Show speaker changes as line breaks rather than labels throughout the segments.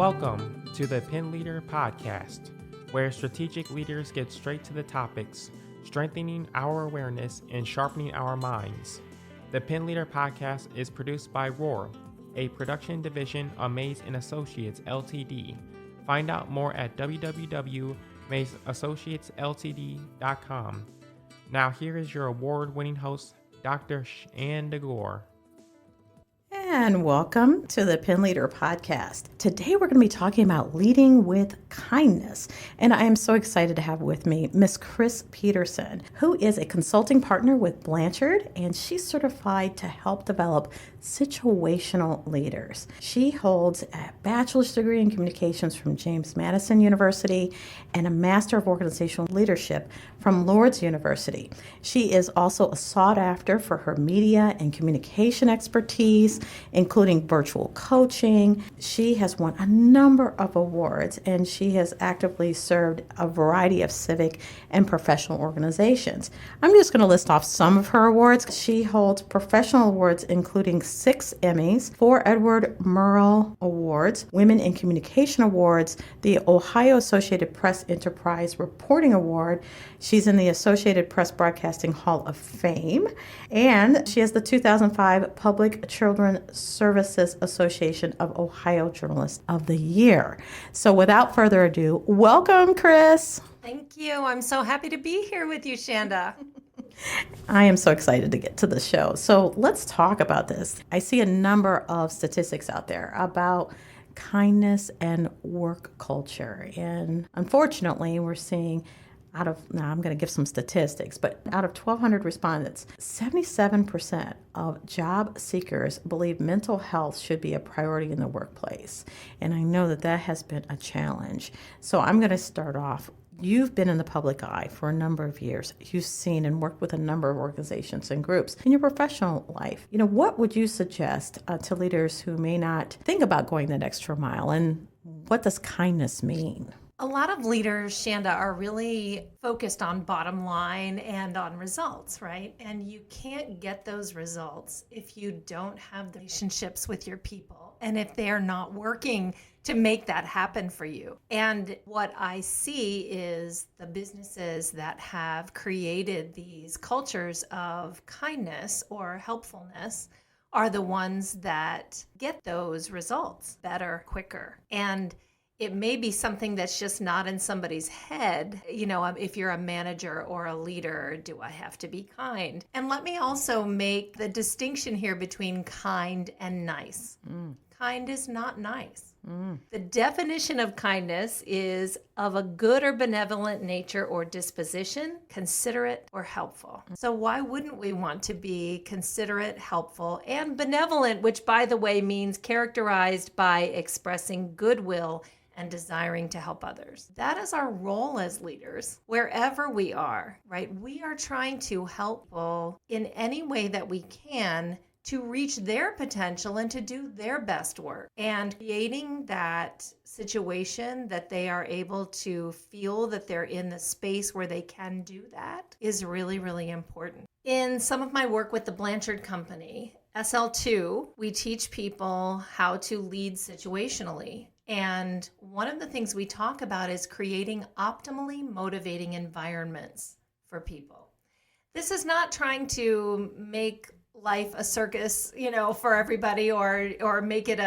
Welcome to the Pen Leader Podcast, where strategic leaders get straight to the topics, strengthening our awareness and sharpening our minds. The Pen Leader Podcast is produced by Roar, a production division of Mays & Associates Ltd. Find out more at www.maysassociatesltd.com. Now here is your award-winning host, Dr. Shanda Gore.
And welcome to the Pen Leader Podcast. Today we're going to be talking about leading with kindness. And I am so excited to have with me Miss Chrys Peterson, who is a consulting partner with Blanchard, and she's certified to help develop situational leaders. She holds a bachelor's degree in communications from James Madison University and a Master of Organizational Leadership from Lourdes University. She is also sought after for her media and communication expertise, including virtual coaching. She has won a number of awards, and she has actively served a variety of civic and professional organizations. I'm just going to list off some of her awards. She holds professional awards, including 6 Emmys, 4 Edward Murrow Awards, Women in Communication Awards, the Ohio Associated Press Enterprise Reporting Award. She's in the Associated Press Broadcasting Hall of Fame, and she has the 2005 Public Children's Services Association of Ohio Journalist of the Year. So without further ado, welcome, Chrys.
Thank you. I'm so happy to be here with you, Shanda.
I am so excited to get to the show. So let's talk about this. I see a number of statistics out there about kindness and work culture. And unfortunately, we're seeing I'm going to give some statistics, but out of 1,200 respondents, 77% of job seekers believe mental health should be a priority in the workplace. And I know that has been a challenge. So I'm going to start off. You've been in the public eye for a number of years. You've seen and worked with a number of organizations and groups in your professional life. What would you suggest to leaders who may not think about going that extra mile? And what does kindness mean?
A lot of leaders, Shanda, are really focused on bottom line and on results, right? And you can't get those results if you don't have the relationships with your people and if they are not working to make that happen for you. And what I see is the businesses that have created these cultures of kindness or helpfulness are the ones that get those results better, quicker. And it may be something that's just not in somebody's head. If you're a manager or a leader, do I have to be kind? And let me also make the distinction here between kind and nice. Kind is not nice. The definition of kindness is of a good or benevolent nature or disposition, considerate or helpful. So why wouldn't we want to be considerate, helpful, and benevolent, which, by the way, means characterized by expressing goodwill and desiring to help others. That is our role as leaders, wherever we are, right? We are trying to help people in any way that we can to reach their potential and to do their best work. And creating that situation that they are able to feel that they're in the space where they can do that is really, really important. In some of my work with the Blanchard Company, SL2, we teach people how to lead situationally. And one of the things we talk about is creating optimally motivating environments for people. This is not trying to make life a circus, for everybody or make it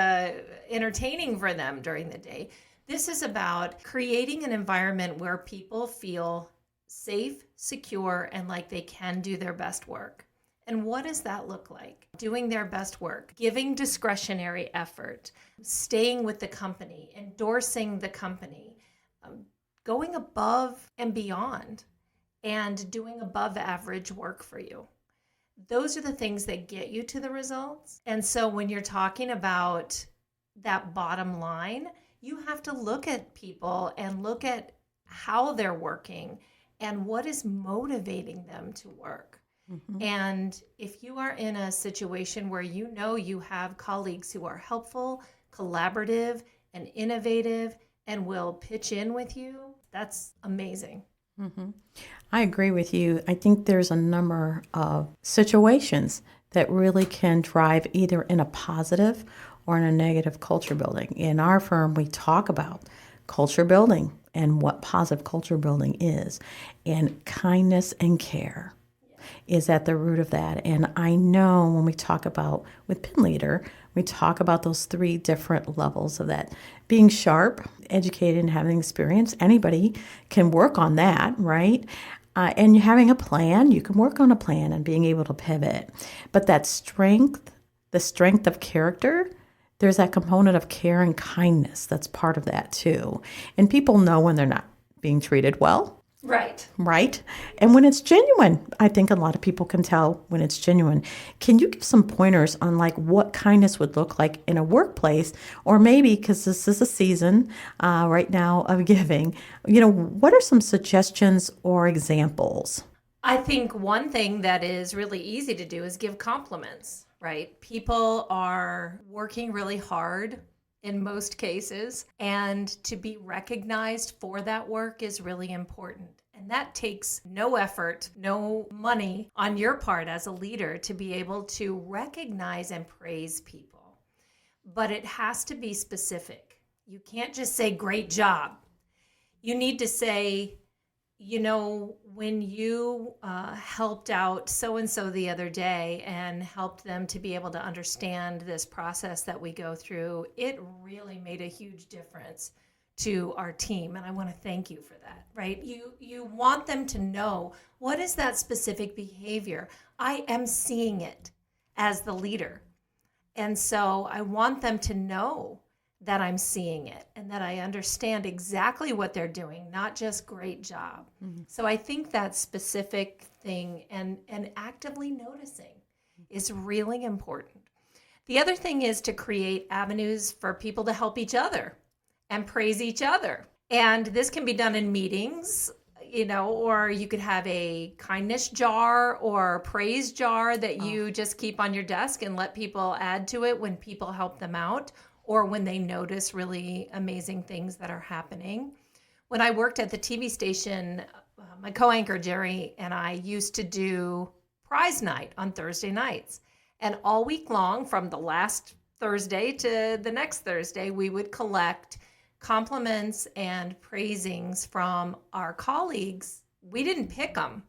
entertaining for them during the day. This is about creating an environment where people feel safe, secure, and like they can do their best work. And what does that look like? Doing their best work, giving discretionary effort, staying with the company, endorsing the company, going above and beyond, and doing above average work for you. Those are the things that get you to the results. And so when you're talking about that bottom line, you have to look at people and look at how they're working and what is motivating them to work. Mm-hmm. And if you are in a situation where you have colleagues who are helpful, collaborative, and innovative, and will pitch in with you, that's amazing.
Mm-hmm. I agree with you. I think there's a number of situations that really can drive either in a positive or in a negative culture building. In our firm, we talk about culture building and what positive culture building is, and kindness and care is at the root of that. And I know when we talk about, with Pin Leader, we talk about those 3 different levels of that. Being sharp, educated, and having experience. Anybody can work on that, right? And having a plan, you can work on a plan and being able to pivot. But that strength, the strength of character, there's that component of care and kindness that's part of that too. And people know when they're not being treated well. Right. And when it's genuine, I think a lot of people can tell when it's genuine. Can you give some pointers on like what kindness would look like in a workplace, or maybe, because this is a season right now of giving, what are some suggestions or examples?
I think one thing that is really easy to do is give compliments, right? People are working really hard in most cases, and to be recognized for that work is really important. And that takes no effort, no money on your part as a leader to be able to recognize and praise people. But it has to be specific. You can't just say, great job. You need to say, when you helped out so-and-so the other day and helped them to be able to understand this process that we go through, it really made a huge difference to our team. And I want to thank you for that, right? You want them to know, what is that specific behavior? I am seeing it as the leader. And so I want them to know that I'm seeing it and that I understand exactly what they're doing, not just great job. Mm-hmm. So I think that specific thing and actively noticing is really important. The other thing is to create avenues for people to help each other and praise each other. And this can be done in meetings, or you could have a kindness jar or praise jar that you just keep on your desk and let people add to it when people help them out, or when they notice really amazing things that are happening. When I worked at the TV station, my co-anchor Jerry and I used to do prize night on Thursday nights. And all week long, from the last Thursday to the next Thursday, we would collect compliments and praisings from our colleagues. We didn't pick them.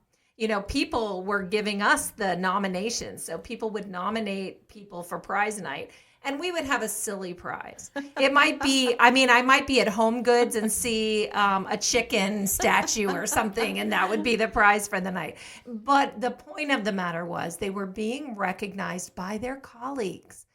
People were giving us the nominations. So people would nominate people for prize night. And we would have a silly prize. It might be, I might be at Home Goods and see a chicken statue or something, and that would be the prize for the night. But the point of the matter was they were being recognized by their colleagues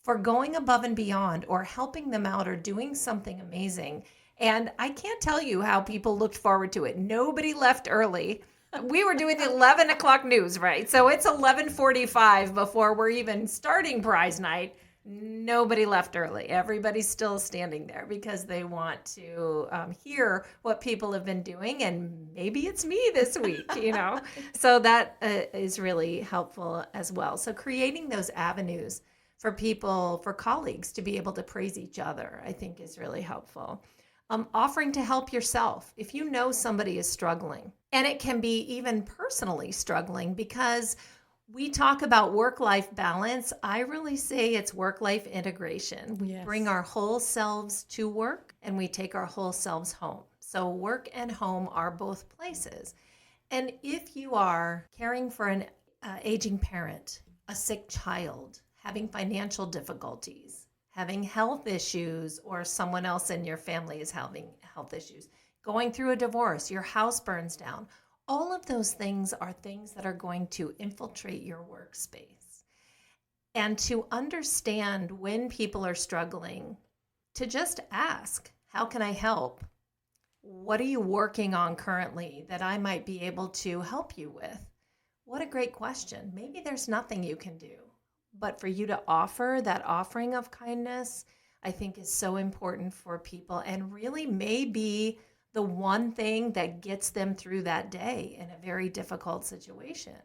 for going above and beyond or helping them out or doing something amazing. And I can't tell you how people looked forward to it. Nobody left early. We were doing the 11 o'clock news, right? So it's 11:45 before we're even starting prize night. Nobody left early. Everybody's still standing there because they want to hear what people have been doing, and maybe it's me this week, So that is really helpful as well. So creating those avenues for people, for colleagues to be able to praise each other, I think is really helpful. Offering to help yourself. If you know somebody is struggling, and it can be even personally struggling, because we talk about work-life balance. I really say it's work-life integration. We bring our whole selves to work and we take our whole selves home. So work and home are both places. And if you are caring for an aging parent, a sick child, having financial difficulties, having health issues, or someone else in your family is having health issues, going through a divorce, your house burns down, all of those things are things that are going to infiltrate your workspace. And to understand when people are struggling, to just ask, how can I help? What are you working on currently that I might be able to help you with? What a great question. Maybe there's nothing you can do, but for you to offer that offering of kindness, I think is so important for people, and really may be the one thing that gets them through that day in a very difficult situation.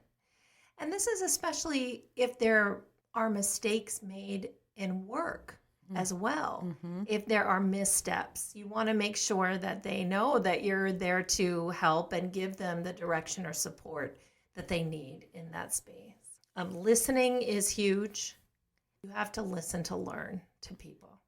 And this is especially if there are mistakes made in work as well. Mm-hmm. If there are missteps, you want to make sure that they know that you're there to help and give them the direction or support that they need in that space. Listening is huge. You have to listen to learn to people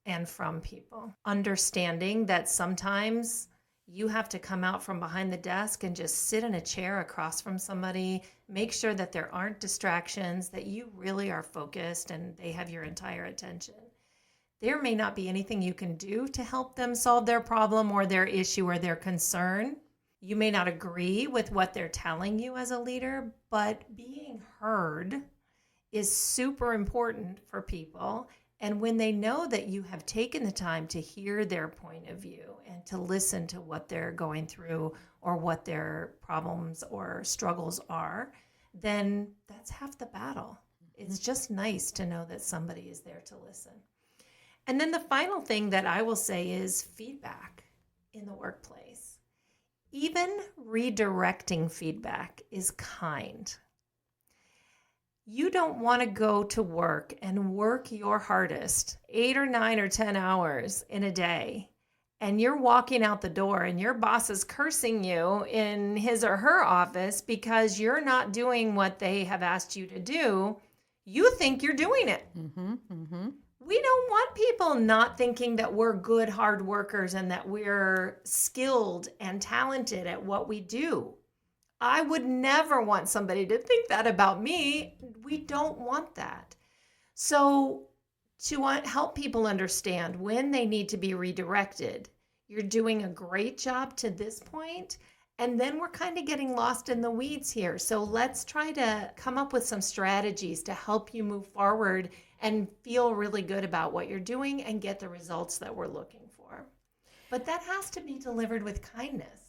and from people. Understanding that sometimes you have to come out from behind the desk and just sit in a chair across from somebody, make sure that there aren't distractions, that you really are focused and they have your entire attention. There may not be anything you can do to help them solve their problem or their issue or their concern. You may not agree with what they're telling you as a leader, but being heard is super important for people. And when they know that you have taken the time to hear their point of view and to listen to what they're going through or what their problems or struggles are, then that's half the battle. It's just nice to know that somebody is there to listen. And then the final thing that I will say is feedback in the workplace. Even redirecting feedback is kind. You don't want to go to work and work your hardest 8 or 9 or 10 hours in a day, and you're walking out the door and your boss is cursing you in his or her office because you're not doing what they have asked you to do. You think you're doing it. We don't want people not thinking that we're good, hard workers and that we're skilled and talented at what we do. I would never want somebody to think that about me. We don't want that. So to help people understand when they need to be redirected, you're doing a great job to this point, and then we're kind of getting lost in the weeds here. So let's try to come up with some strategies to help you move forward and feel really good about what you're doing and get the results that we're looking for. But that has to be delivered with kindness.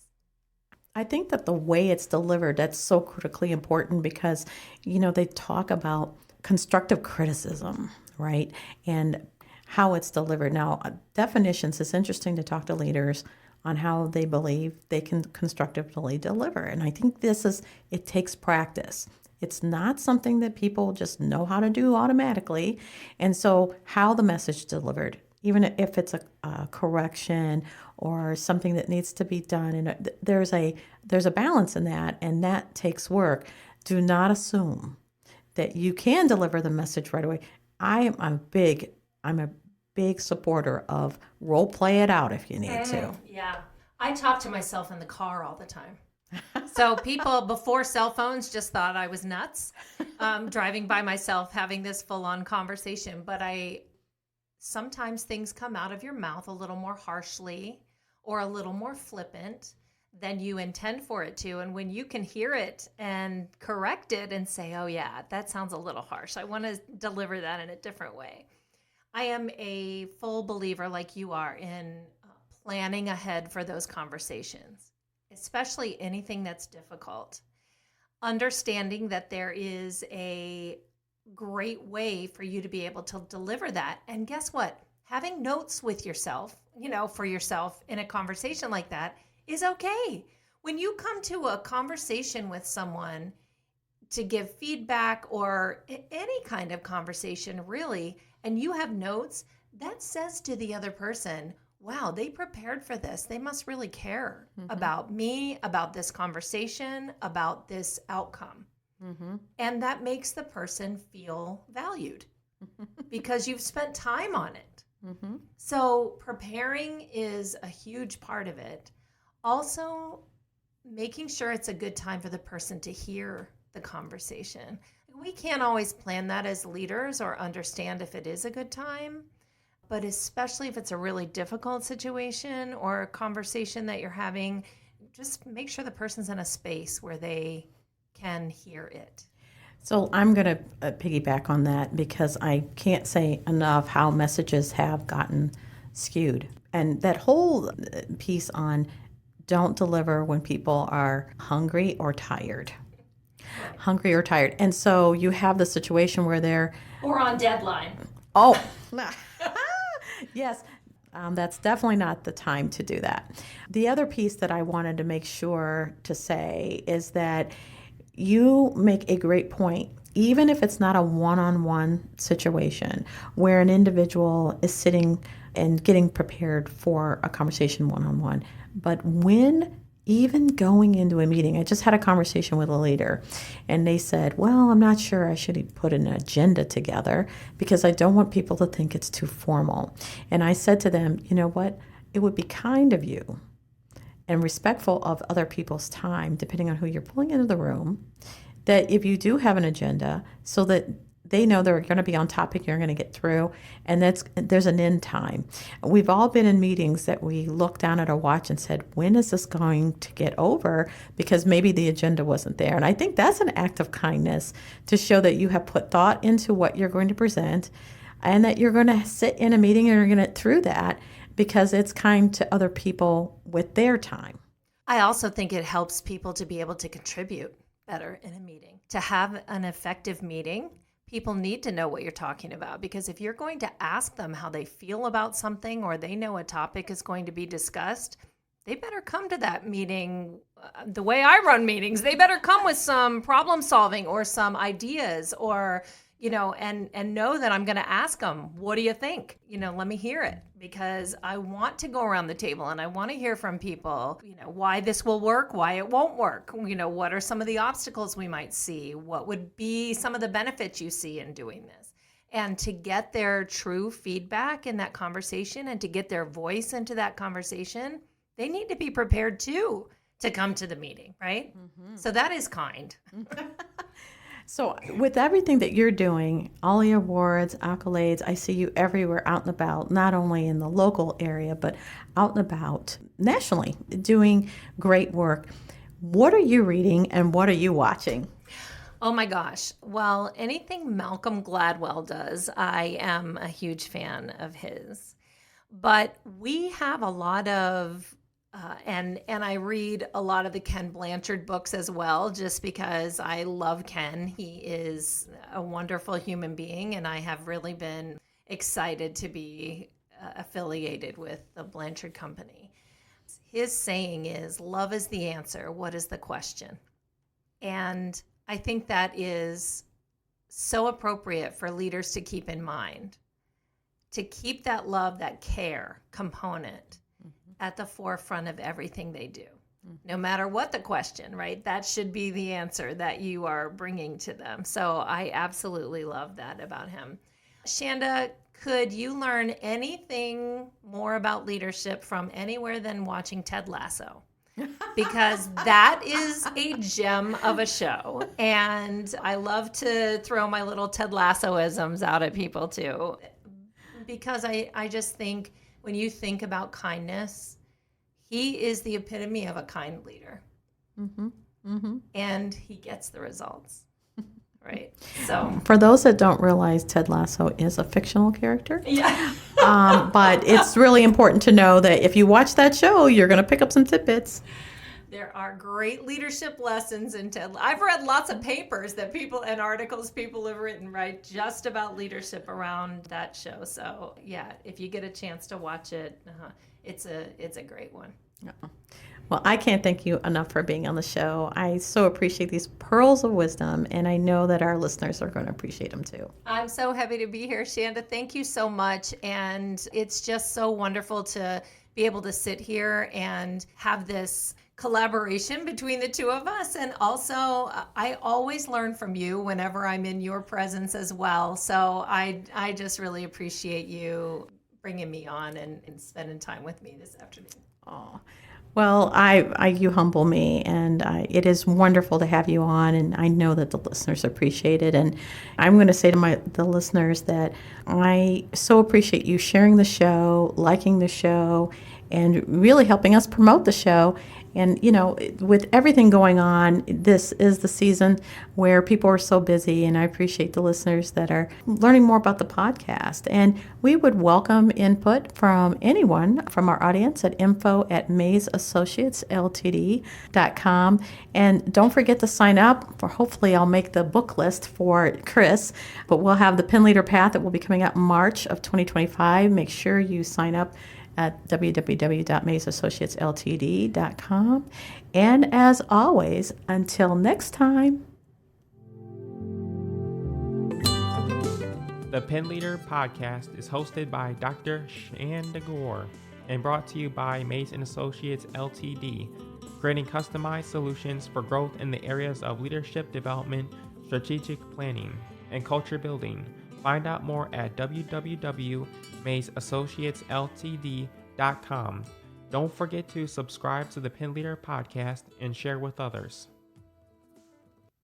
I think that the way it's delivered, that's so critically important because, they talk about constructive criticism, right? And how it's delivered. Now, definitions, it's interesting to talk to leaders on how they believe they can constructively deliver. And I think it takes practice. It's not something that people just know how to do automatically. And so how the message is delivered, even if it's a correction or something that needs to be done, and there's a balance in that, and that takes work. Do not assume that you can deliver the message right away. I'm a big supporter of role play it out if you need to.
Yeah. I talk to myself in the car all the time. So people before cell phones just thought I was nuts, driving by myself, having this full-on conversation. But sometimes things come out of your mouth a little more harshly or a little more flippant than you intend for it to. And when you can hear it and correct it and say, oh yeah, that sounds a little harsh, I want to deliver that in a different way. I am a full believer, like you are, in planning ahead for those conversations, especially anything that's difficult. Understanding that there is a great way for you to be able to deliver that. And guess what? Having notes with yourself, for yourself in a conversation like that is okay. When you come to a conversation with someone to give feedback or any kind of conversation really, and you have notes, that says to the other person, wow, they prepared for this. They must really care about me, about this conversation, about this outcome. And that makes the person feel valued because you've spent time on it. So preparing is a huge part of it. Also, making sure it's a good time for the person to hear the conversation. We can't always plan that as leaders or understand if it is a good time, but especially if it's a really difficult situation or a conversation that you're having, just make sure the person's in a space where they can hear it.
So I'm going to piggyback on that because I can't say enough how messages have gotten skewed. And that whole piece on don't deliver when people are hungry or tired. Hungry or tired. And so you have the situation where they're...
Or on deadline.
Oh, yes. That's definitely not the time to do that. The other piece that I wanted to make sure to say is that you make a great point, even if it's not a one-on-one situation where an individual is sitting and getting prepared for a conversation one-on-one. But when even going into a meeting, I just had a conversation with a leader and they said, well, I'm not sure I should put an agenda together because I don't want people to think it's too formal. And I said to them, you know what? It would be kind of you and respectful of other people's time, depending on who you're pulling into the room, that if you do have an agenda so that they know they're going to be on topic, you're going to get through, and there's an end time. We've all been in meetings that we looked down at our watch and said, when is this going to get over? Because maybe the agenda wasn't there. And I think that's an act of kindness to show that you have put thought into what you're going to present and that you're going to sit in a meeting and you're going to get through that because it's kind to other people with their time.
I also think it helps people to be able to contribute better in a meeting. To have an effective meeting, people need to know what you're talking about, because if you're going to ask them how they feel about something or they know a topic is going to be discussed, they better come to that meeting the way I run meetings. They better come with some problem solving or some ideas or, and know that I'm going to ask them, what do you think? Let me hear it, because I want to go around the table and I want to hear from people, why this will work, why it won't work. What are some of the obstacles we might see? What would be some of the benefits you see in doing this? And to get their true feedback in that conversation and to get their voice into that conversation, they need to be prepared too to come to the meeting, right? Mm-hmm. So that is kind.
So with everything that you're doing, all the awards, accolades, I see you everywhere out and about, not only in the local area, but out and about nationally, doing great work. What are you reading and what are you watching?
Oh my gosh. Well, anything Malcolm Gladwell does, I am a huge fan of his. But we have a lot of and I read a lot of the Ken Blanchard books as well, just because I love Ken. He is a wonderful human being, and I have really been excited to be affiliated with the Blanchard Company. His saying is, love is the answer. What is the question? And I think that is so appropriate for leaders to keep in mind, to keep that love, that care component at the forefront of everything they do, no matter what the question, right? That should be the answer that you are bringing to them. So I absolutely love that about him. Shanda, could you learn anything more about leadership from anywhere than watching Ted Lasso? Because that is a gem of a show. And I love to throw my little Ted Lasso-isms out at people too. Because I just think, when you think about kindness, he is the epitome of a kind leader. Mm-hmm. Mm-hmm. And he gets the results, right? So,
for those that don't realize, Ted Lasso is a fictional character.
Yeah.
But it's really important to know that if you watch that show, you're going to pick up some tidbits.
There are great leadership lessons in Ted. I've read lots of papers that people and articles people have written, right, just about leadership around that show. So yeah, if you get a chance to watch it, it's a great one.
Well, I can't thank you enough for being on the show. I so appreciate these pearls of wisdom, and I know that our listeners are going to appreciate them too.
I'm so happy to be here, Shanda. Thank you so much. And it's just so wonderful to be able to sit here and have this collaboration between the two of us. And also, I always learn from you whenever I'm in your presence as well. So I just really appreciate you bringing me on and spending time with me this afternoon.
Oh, well, you humble me, and it is wonderful to have you on, and I know that the listeners appreciate it. And I'm going to say to the listeners that I so appreciate you sharing the show, liking the show, and really helping us promote the show. And, with everything going on, this is the season where people are so busy, and I appreciate the listeners that are learning more about the podcast. And we would welcome input from anyone from our audience at info@maysassociatesltd.com. And don't forget to sign up for, hopefully I'll make the book list for Chrys, but we'll have the Pen Leader Path that will be coming out in March of 2025. Make sure you sign up at www.maysassociatesltd.com. And as always, until next time.
The Pen Leader Podcast is hosted by Dr. Shanda Gore and brought to you by Mays & Associates LTD. creating customized solutions for growth in the areas of leadership development, strategic planning, and culture building. Find out more at www.mazeassociatesltd.com. Don't forget to subscribe to the Pen Leader podcast and share with others.